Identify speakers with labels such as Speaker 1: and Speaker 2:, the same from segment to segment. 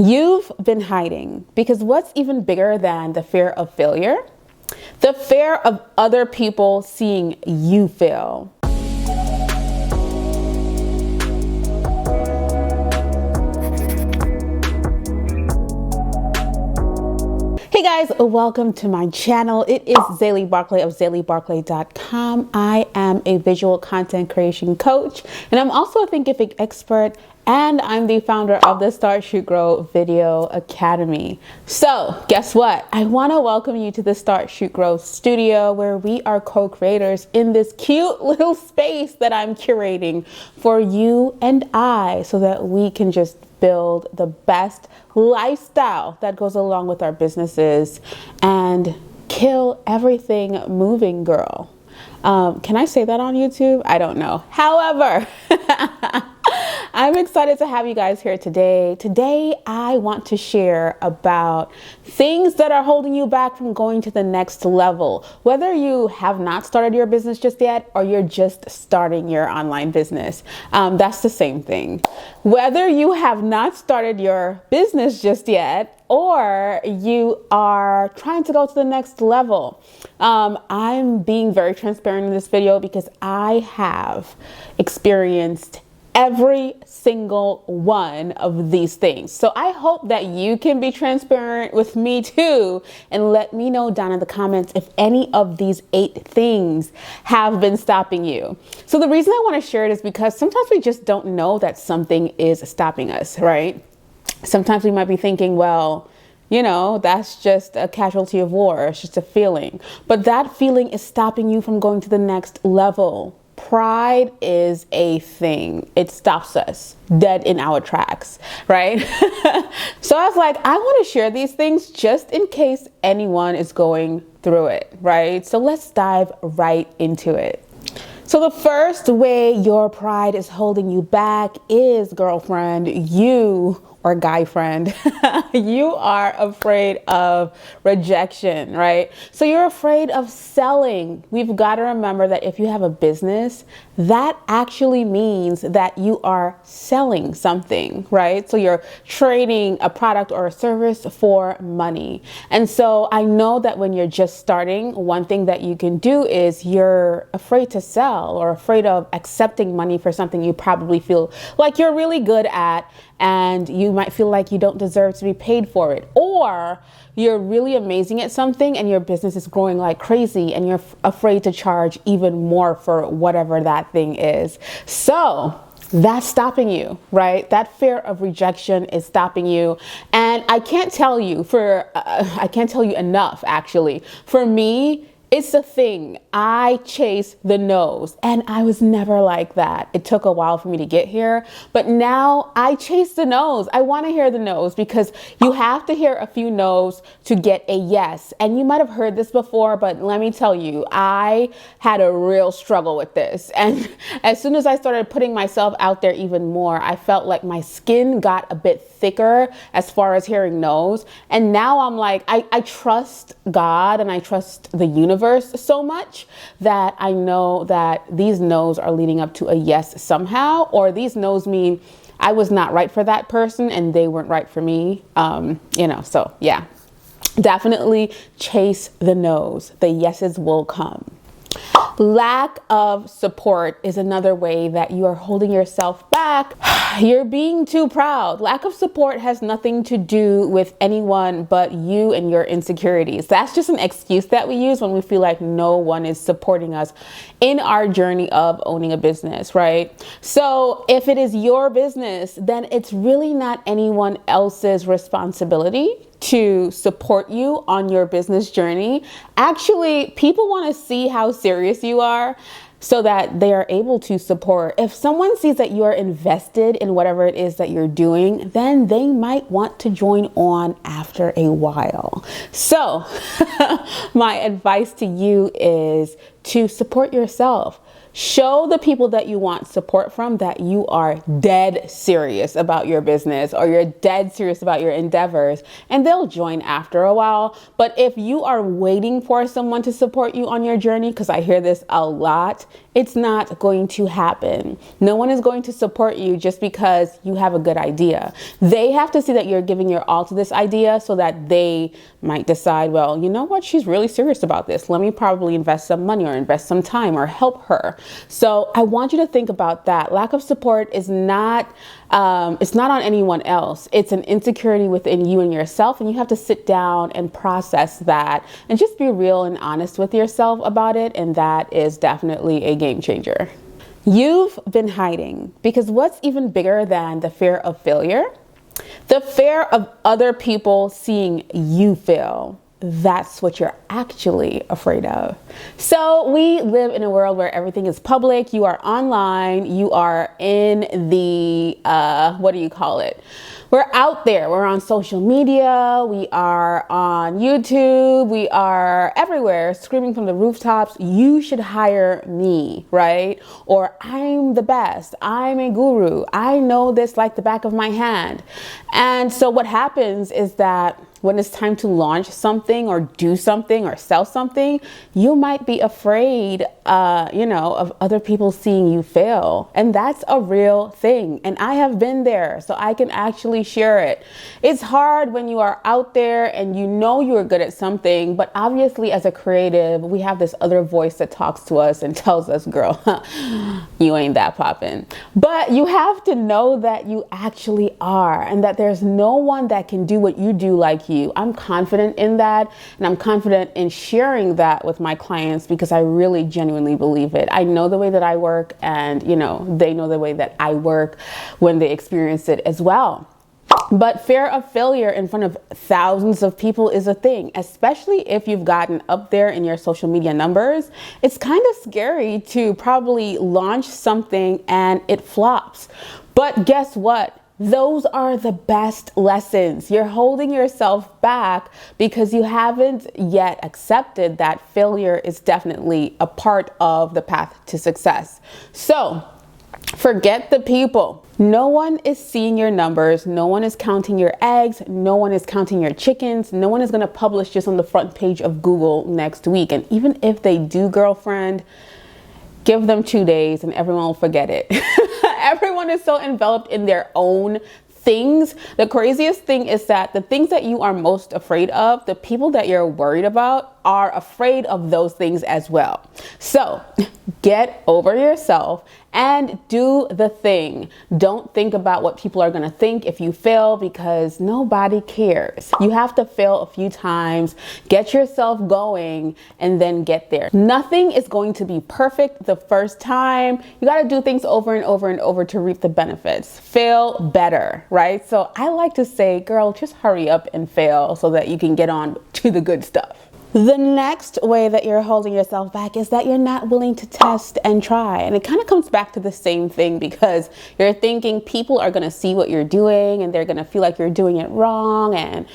Speaker 1: You've been hiding because what's even bigger than the fear of failure? The fear of other people seeing you fail. Hey guys, welcome to my channel. It is Zaylee Barclay of ZayleeBarclay.com. I am a visual content creation coach, and I'm also a thinkific expert, and I'm the founder of the Start, Shoot, Grow Video Academy. So guess what? I want to welcome you to the Start, Shoot, Grow studio, where we are co-creators in this cute little space that I'm curating for you and I, so that we can just build the best lifestyle that goes along with our businesses and kill everything moving, girl. Can I say that on YouTube? I don't know. However, I'm excited to have you guys here today. Today, I want to share about things that are holding you back from going to the next level. Whether you have not started your business just yet or you're just starting your online business, that's the same thing. Whether you have not started your business just yet or you are trying to go to the next level, I'm being very transparent in this video because I have experienced every single one of these things. So I hope that you can be transparent with me too, and let me know down in the comments if any of these 8 things have been stopping you. So the reason I want to share it is because sometimes we just don't know that something is stopping us, right? Sometimes we might be thinking, well, you know, that's just a casualty of war. It's just a feeling. But that feeling is stopping you from going to the next level. Pride is a thing. It stops us dead in our tracks, right? So I was like, I want to share these things just in case anyone is going through it, right? So let's dive right into it. So the first way your pride is holding you back is, girlfriend, you or guy friend, you are afraid of rejection, right? So you're afraid of selling. We've got to remember that if you have a business, that actually means that you are selling something, right? So you're trading a product or a service for money. And so I know that when you're just starting, one thing that you can do is you're afraid to sell or afraid of accepting money for something you probably feel like you're really good at, and you might feel like you don't deserve to be paid for it. Or you're really amazing at something and your business is growing like crazy and you're afraid to charge even more for whatever that thing is. So that's stopping you, right? That fear of rejection is stopping you. And I can't tell you enough, actually. For me, it's the thing. I chase the no's, and I was never like that. It took a while for me to get here, but now I chase the no's. I want to hear the no's because you have to hear a few no's to get a yes. And you might have heard this before, but let me tell you, I had a real struggle with this. And as soon as I started putting myself out there even more, I felt like my skin got a bit thicker as far as hearing no's. And now I'm like, I trust God and I trust the universe so much that I know that these no's are leading up to a yes somehow, or these no's mean I was not right for that person and they weren't right for me. So yeah, definitely chase the no's. The yeses will come. Lack of support is another way that you are holding yourself back. You're being too proud. Lack of support has nothing to do with anyone but you and your insecurities. That's just an excuse that we use when we feel like no one is supporting us in our journey of owning a business, right? So if it is your business, then it's really not anyone else's responsibility to support you on your business journey. Actually, people want to see how serious you are so that they are able to support. If someone sees that you are invested in whatever it is that you're doing, then they might want to join on after a while. So my advice to you is to support yourself. Show the people that you want support from that you are dead serious about your business, or you're dead serious about your endeavors, and they'll join after a while. But if you are waiting for someone to support you on your journey, because I hear this a lot, it's not going to happen. No one is going to support you just because you have a good idea. They have to see that you're giving your all to this idea so that they might decide, well, you know what, she's really serious about this. Let me probably invest some money or invest some time or help her. So I want you to think about that. Lack of support is not, it's not on anyone else. It's an insecurity within you and yourself. And you have to sit down and process that and just be real and honest with yourself about it. And that is definitely a game changer. You've been hiding, because what's even bigger than the fear of failure? The fear of other people seeing you fail. That's what you're actually afraid of. So we live in a world where everything is public. You are online. You are in the, what do you call it? We're out there. We're on social media. We are on YouTube. We are everywhere screaming from the rooftops, you should hire me, right? Or I'm the best. I'm a guru. I know this like the back of my hand. And so what happens is that when it's time to launch something or do something or sell something, you might be afraid, of other people seeing you fail. And that's a real thing. And I have been there, so I can actually share it. It's hard when you are out there and you know you are good at something, but obviously as a creative, we have this other voice that talks to us and tells us, girl, you ain't that poppin'. But you have to know that you actually are, and that there's no one that can do what you do like you. I'm confident in that, and I'm confident in sharing that with my clients because I really genuinely believe it. I know the way that I work, and they know the way that I work when they experience it as well. But fear of failure in front of thousands of people is a thing, especially if you've gotten up there in your social media numbers. It's kind of scary to probably launch something and it flops. But guess what? Those are the best lessons. You're holding yourself back because you haven't yet accepted that failure is definitely a part of the path to success. So forget the people. No one is seeing your numbers. No one is counting your eggs. No one is counting your chickens. No one is going to publish just on the front page of Google next week. And even if they do, girlfriend, give them 2 days and everyone will forget it. Everyone is so enveloped in their own things. The craziest thing is that the things that you are most afraid of, the people that you're worried about are afraid of those things as well. So get over yourself and do the thing. Don't think about what people are going to think if you fail, because nobody cares. You have to fail a few times, get yourself going, and then get there. Nothing is going to be perfect the first time. You got to do things over and over and over to reap the benefits. Fail better, right? So I like to say, girl, just hurry up and fail so that you can get on to the good stuff. The next way that you're holding yourself back is that you're not willing to test and try. And it kind of comes back to the same thing, because you're thinking people are going to see what you're doing and they're going to feel like you're doing it wrong. And,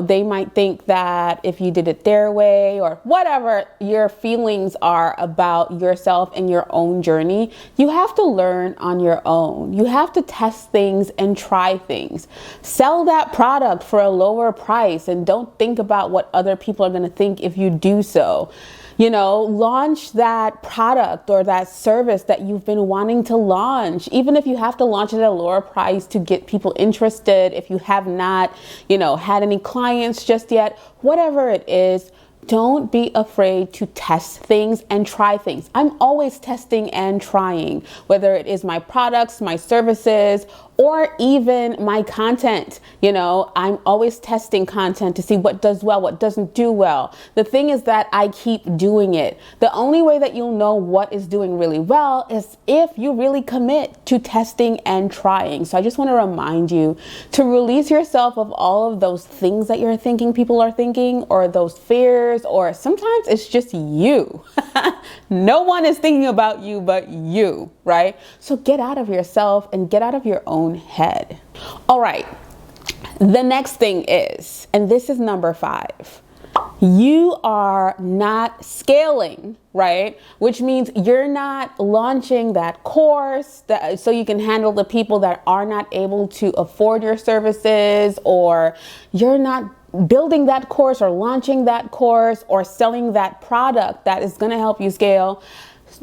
Speaker 1: they might think that if you did it their way or whatever your feelings are about yourself and your own journey, you have to learn on your own. You have to test things and try things. Sell that product for a lower price and don't think about what other people are going to think if you do so. Launch that product or that service that you've been wanting to launch, even if you have to launch it at a lower price to get people interested. If you have not, had any clients just yet, whatever it is, don't be afraid to test things and try things. I'm always testing and trying, whether it is my products, my services, or even my content. I'm always testing content to see what does well, what doesn't do well. The thing is that I keep doing it. The only way that you'll know what is doing really well is if you really commit to testing and trying. So I just want to remind you to release yourself of all of those things that you're thinking people are thinking, or those fears, or sometimes it's just you. No one is thinking about you but you, right? So get out of yourself and get out of your own head. All right. The next thing is, and this is number 5, you are not scaling, right? Which means you're not launching that course so you can handle the people that are not able to afford your services, or you're not building that course or launching that course or selling that product that is going to help you scale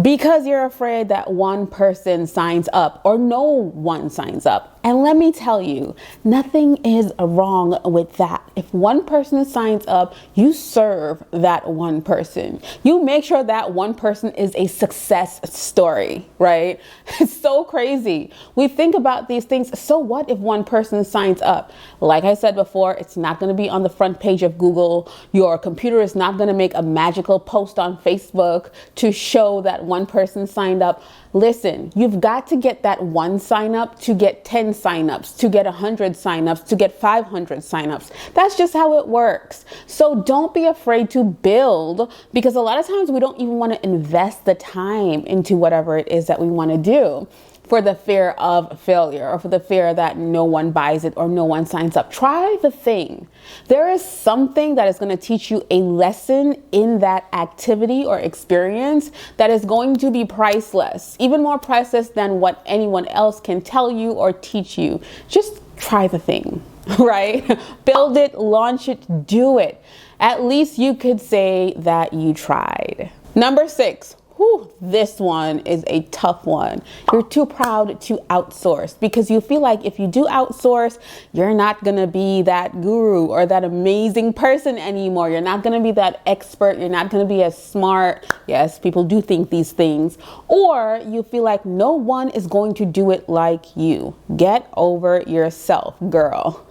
Speaker 1: because you're afraid that one person signs up or no one signs up. And let me tell you, nothing is wrong with that. If one person signs up, you serve that one person. You make sure that one person is a success story, right? It's so crazy. We think about these things. So what if one person signs up? Like I said before, it's not going to be on the front page of Google. Your computer is not going to make a magical post on Facebook to show that one person signed up. Listen, you've got to get that one sign up to get 10 signups, to get 100 signups, to get 500 signups. That's just how it works. So don't be afraid to build, because a lot of times we don't even want to invest the time into whatever it is that we want to do, for the fear of failure or for the fear that no one buys it or no one signs up. Try the thing. There is something that is going to teach you a lesson in that activity or experience that is going to be priceless, even more priceless than what anyone else can tell you or teach you. Just try the thing, right? Build it, launch it, do it. At least you could say that you tried. Number 6. Whew, this one is a tough one. You're too proud to outsource because you feel like if you do outsource, you're not going to be that guru or that amazing person anymore. You're not going to be that expert. You're not going to be as smart. Yes, people do think these things. Or you feel like no one is going to do it like you. Get over yourself, girl.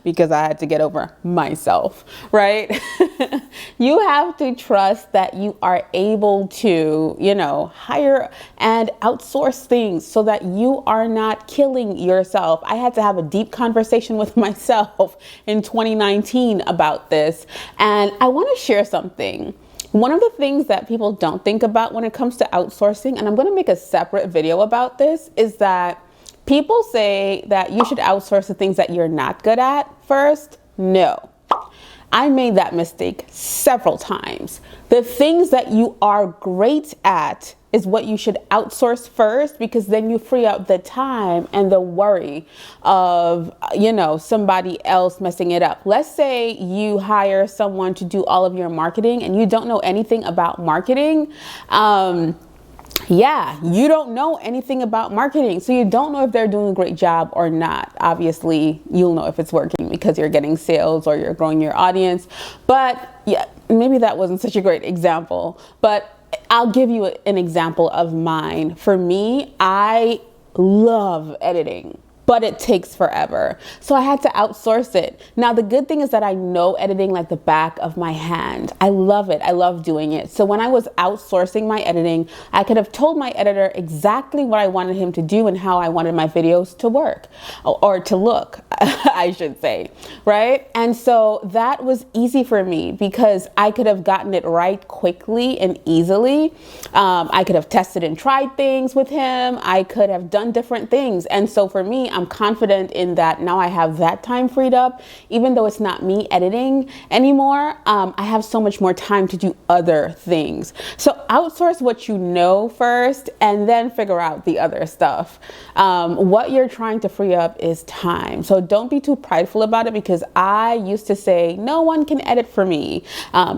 Speaker 1: Because I had to get over myself, right? You have to trust that you are able to, hire and outsource things so that you are not killing yourself. I had to have a deep conversation with myself in 2019 about this. And I want to share something. One of the things that people don't think about when it comes to outsourcing, and I'm going to make a separate video about this, is that people say that you should outsource the things that you're not good at first. No, I made that mistake several times. The things that you are great at is what you should outsource first, because then you free up the time and the worry of, somebody else messing it up. Let's say you hire someone to do all of your marketing and you don't know anything about marketing. You don't know anything about marketing, so you don't know if they're doing a great job or not. Obviously, you'll know if it's working because you're getting sales or you're growing your audience. But yeah, maybe that wasn't such a great example, but I'll give you an example of mine. For me, I love editing, but it takes forever. So I had to outsource it. Now, the good thing is that I know editing like the back of my hand. I love it. I love doing it. So when I was outsourcing my editing, I could have told my editor exactly what I wanted him to do and how I wanted my videos to work or to look, I should say, right? And so that was easy for me because I could have gotten it right quickly and easily. I could have tested and tried things with him. I could have done different things. And so for me, I'm confident in that now I have that time freed up. Even though it's not me editing anymore, I have so much more time to do other things. So outsource what you know first and then figure out the other stuff. What you're trying to free up is time. So don't be too prideful about it, because I used to say no one can edit for me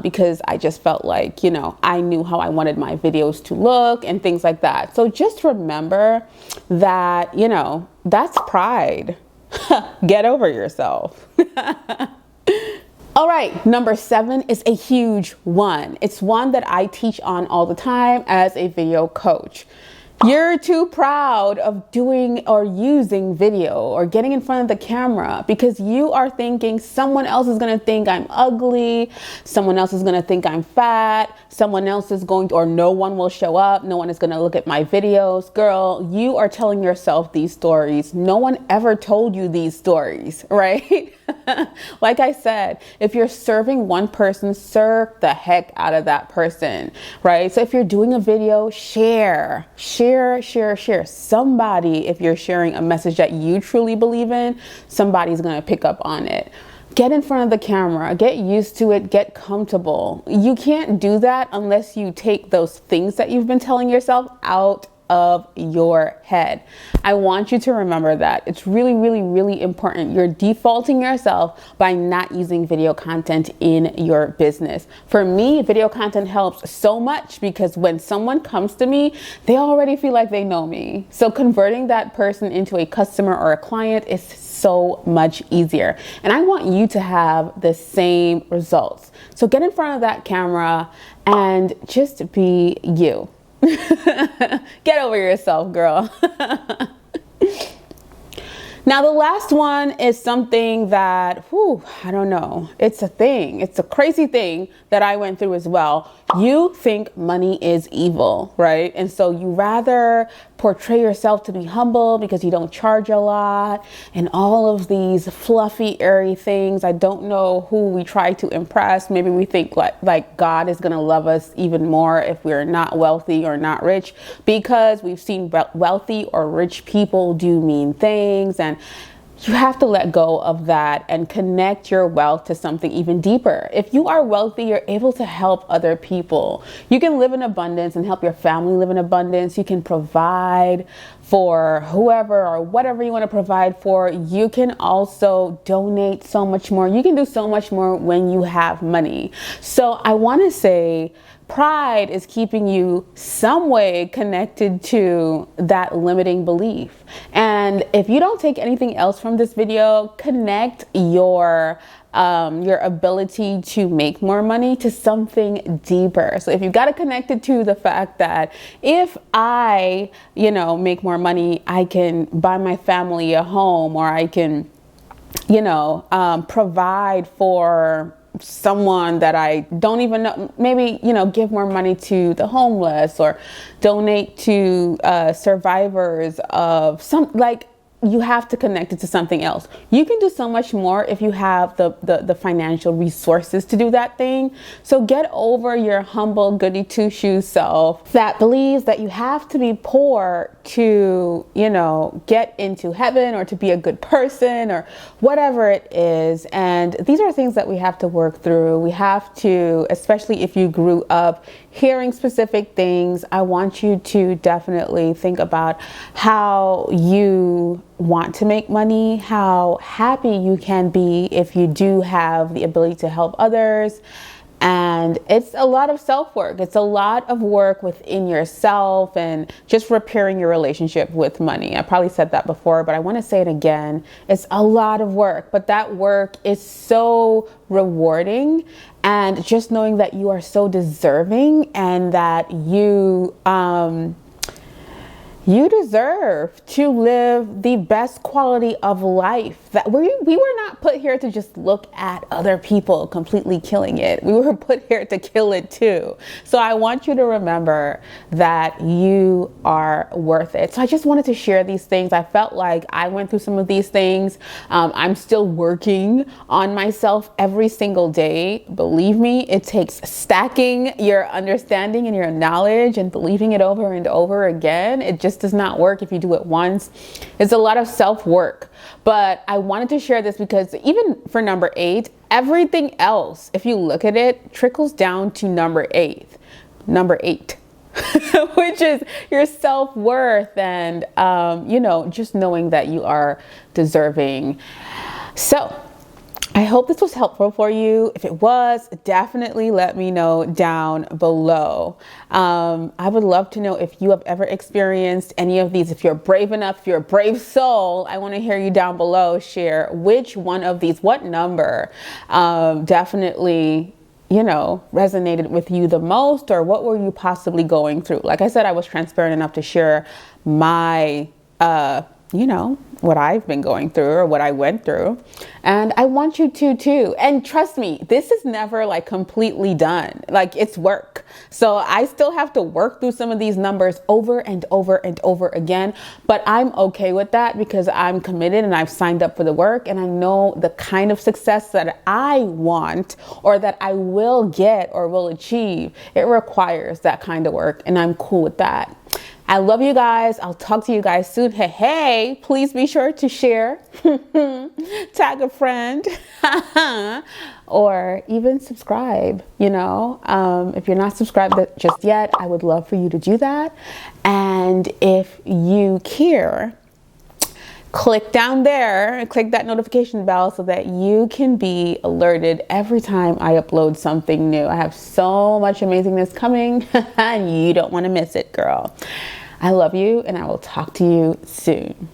Speaker 1: because I just felt like, I knew how I wanted my videos to look and things like that. So just remember that, that's pride. Get over yourself. All right, number 7 is a huge one. It's one that I teach on all the time as a video coach. You're too proud of doing or using video or getting in front of the camera because you are thinking someone else is going to think I'm ugly. Someone else is going to think I'm fat. Someone else is going to, or no one will show up. No one is going to look at my videos. Girl, you are telling yourself these stories. No one ever told you these stories, right? Like I said, if you're serving one person, serve the heck out of that person, right? So if you're doing a video, share. Somebody, if you're sharing a message that you truly believe in, somebody's going to pick up on it. Get in front of the camera, get used to it, get comfortable. You can't do that unless you take those things that you've been telling yourself out of your head. I want you to remember that. It's really, really, really important. You're defaulting yourself by not using video content in your business. For me, video content helps so much because when someone comes to me, they already feel like they know me. So converting that person into a customer or a client is so much easier. And I want you to have the same results. So get in front of that camera and just be you. Get over yourself, girl. Now, the last one is something that, I don't know. It's a thing. It's a crazy thing that I went through as well. You think money is evil, right? And so you rather portray yourself to be humble because you don't charge a lot and all of these fluffy, airy things. I don't know who we try to impress. Maybe we think like God is going to love us even more if we're not wealthy or not rich, because we've seen wealthy or rich people do mean things. And you have to let go of that and connect your wealth to something even deeper. If you are wealthy, you're able to help other people. You can live in abundance and help your family live in abundance. You can provide for whoever or whatever you want to provide for. You can also donate so much more. You can do so much more when you have money. So I want to say, pride is keeping you some way connected to that limiting belief. And if you don't take anything else from this video, connect your ability to make more money to something deeper. So if you've got to connect it to the fact that if I, make more money, I can buy my family a home, or I can, provide for someone that I don't even know, maybe, give more money to the homeless or donate to survivors of you have to connect it to something else. You can do so much more if you have the financial resources to do that thing. So get over your humble goody two-shoes self that believes that you have to be poor to, get into heaven or to be a good person or whatever it is. And these are things that we have to work through. We have to, especially if you grew up hearing specific things, I want you to definitely think about how you want to make money, how happy you can be if you do have the ability to help others. And it's a lot of self-work. It's a lot of work within yourself and just repairing your relationship with money. I probably said that before, but I want to say it again. It's a lot of work, but that work is so rewarding. And just knowing that you are so deserving and that you deserve to live the best quality of life. That we were not put here to just look at other people completely killing it. We were put here to kill it too. So I want you to remember that you are worth it. So I just wanted to share these things. I felt like I went through some of these things. I'm still working on myself every single day. Believe me, it takes stacking your understanding and your knowledge and believing it over and over again. It just does not work if you do it once. It's a lot of self-work, but I wanted to share this because even for number 8, everything else, if you look at it, trickles down to number 8, which is your self-worth and, just knowing that you are deserving. So I hope this was helpful for you. If it was, definitely let me know down below. I would love to know if you have ever experienced any of these. If you're brave enough, if you're a brave soul, I want to hear you down below. Share which one of these, what number definitely resonated with you the most, or what were you possibly going through? Like I said, I was transparent enough to share my what I've been going through or what I went through. And I want you to too. And trust me, this is never like completely done. Like, it's work. So I still have to work through some of these numbers over and over and over again. But I'm okay with that because I'm committed and I've signed up for the work. And I know the kind of success that I want or that I will get or will achieve. It requires that kind of work. And I'm cool with that. I love you guys. I'll talk to you guys soon. Hey, please be sure to share, tag a friend, or even subscribe. If you're not subscribed just yet, I would love for you to do that. And if you care, click down there and click that notification bell so that you can be alerted every time I upload something new. I have so much amazingness coming and you don't want to miss it, girl. I love you and I will talk to you soon.